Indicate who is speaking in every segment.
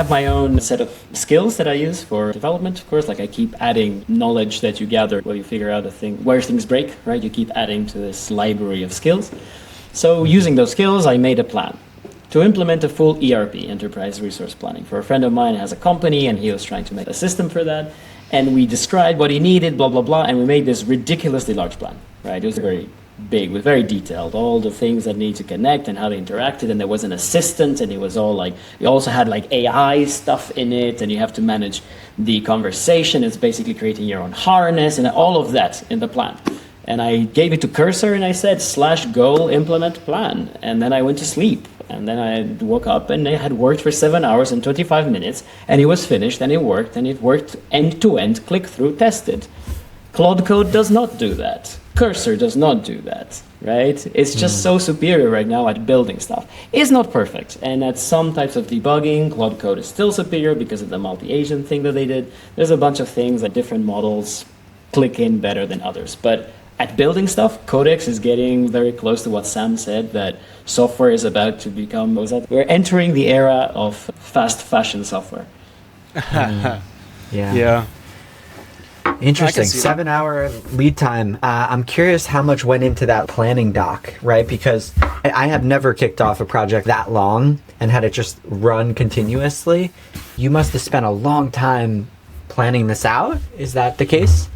Speaker 1: have my own set of skills that I use for development, of course. Like I keep adding knowledge that you gather while you figure out a thing, where things break, right? You keep adding to this library of skills. So using those skills, I made a plan to implement a full ERP, Enterprise Resource Planning, for a friend of mine who has a company, and he was trying to make a system for that. And we described what he needed, blah, blah, blah, and we made this ridiculously large plan, right? It was very big, was very detailed, all the things that need to connect and how they interacted, and there was an assistant, and it was all like, you also had like AI stuff in it, and you have to manage the conversation. It's basically creating your own harness, and all of that in the plan. And I gave it to Cursor, and I said, /goal implement plan, and then I went to sleep. And then I woke up, and it had worked for 7 hours and 25 minutes, and it was finished, and it worked end-to-end, click-through, tested. Claude Code does not do that. Cursor does not do that, right? It's just so superior right now at building stuff. It's not perfect, and at some types of debugging, Claude Code is still superior because of the multi-agent thing that they did. There's a bunch of things that different models click in better than others, but at building stuff, Codex is getting very close to what Sam said, that software is about to become, we're entering the era of fast fashion software.
Speaker 2: Yeah. Interesting. 7-hour lead time. I'm curious how much went into that planning doc, right? Because I have never kicked off a project that long and had it just run continuously. You must have spent a long time planning this out. Is that the case?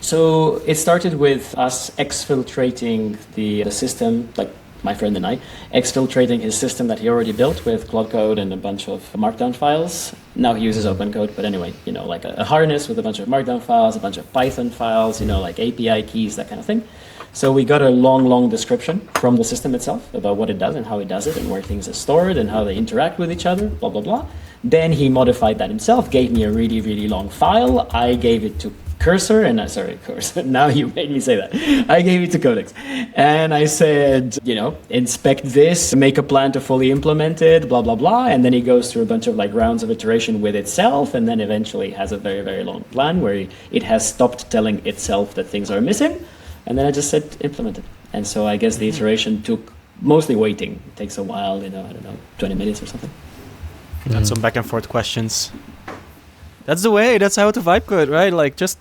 Speaker 1: So it started with us exfiltrating the system, like my friend and I, exfiltrating his system that he already built with Claude Code and a bunch of markdown files. Now he uses OpenCode, but anyway, like a harness with a bunch of markdown files, a bunch of Python files, like API keys, that kind of thing. So we got a long description from the system itself about what it does and how it does it and where things are stored and how they interact with each other, blah, blah, blah. Then he modified that himself, gave me a really long file. I gave it to Cursor, now you made me say that. I gave it to Codex. And I said, inspect this, make a plan to fully implement it, blah, blah, blah. And then he goes through a bunch of rounds of iteration with itself, and then eventually has a very long plan where it has stopped telling itself that things are missing. And then I just said, implement it. And so I guess the iteration took mostly waiting. It takes a while, 20 minutes or something.
Speaker 3: And some back and forth questions. That's the way. That's how to vibe code, right? Just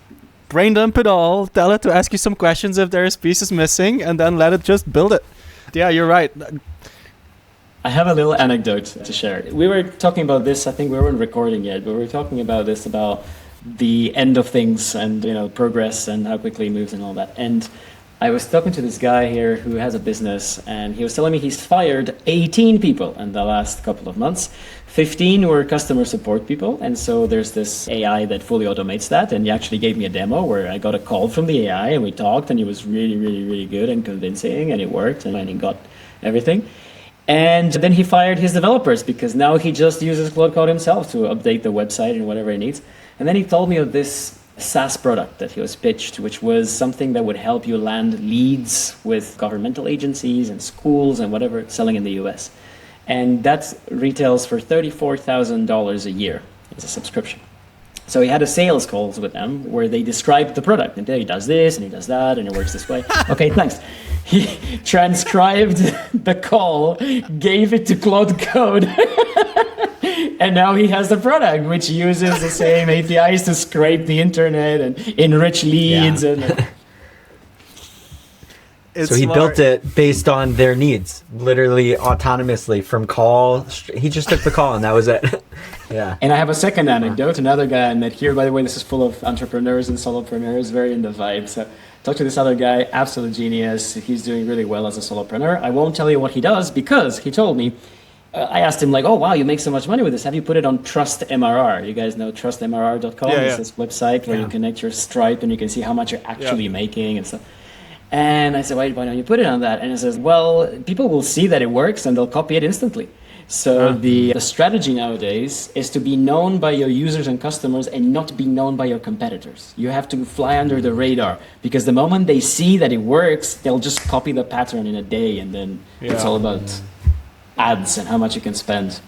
Speaker 3: brain dump it all, tell it to ask you some questions if there's pieces missing, and then let it just build it. Yeah, you're right.
Speaker 1: I have a little anecdote to share. We were talking about this, I think we weren't recording yet, but we were talking about this, about the end of things and, progress and how quickly it moves and all that. And I was talking to this guy here who has a business, and he was telling me he's fired 18 people in the last couple of months. 15 were customer support people, and so there's this AI that fully automates that, and he actually gave me a demo where I got a call from the AI, and we talked, and he was really good and convincing, and it worked, and he got everything. And then he fired his developers because now he just uses Claude Code himself to update the website and whatever he needs. And then he told me of this SaaS product that he was pitched, which was something that would help you land leads with governmental agencies and schools and whatever, selling in the US. And that retails for $34,000 a year as a subscription. So he had a sales calls with them where they described the product. And he does this and he does that and it works this way. Okay, thanks. He transcribed the call, gave it to Claude Code. And now he has the product, which uses the same APIs to scrape the internet and enrich leads. Yeah.
Speaker 2: So he built it based on their needs, literally autonomously from call. He just took the call and that was it. Yeah.
Speaker 1: And I have a second anecdote. Another guy I met here, by the way, this is full of entrepreneurs and solopreneurs, very in the vibe. So talk to this other guy, absolute genius. He's doing really well as a solopreneur. I won't tell you what he does because he told me, I asked him oh, wow, you make so much money with this. Have you put it on TrustMRR? You guys know TrustMRR.com? It's this website where you connect your Stripe and you can see how much you're actually making and stuff. And I said, why don't you put it on that? And he says, well, people will see that it works and they'll copy it instantly. So the strategy nowadays is to be known by your users and customers and not be known by your competitors. You have to fly under the radar because the moment they see that it works, they'll just copy the pattern in a day, and then it's all about ads and how much you can spend.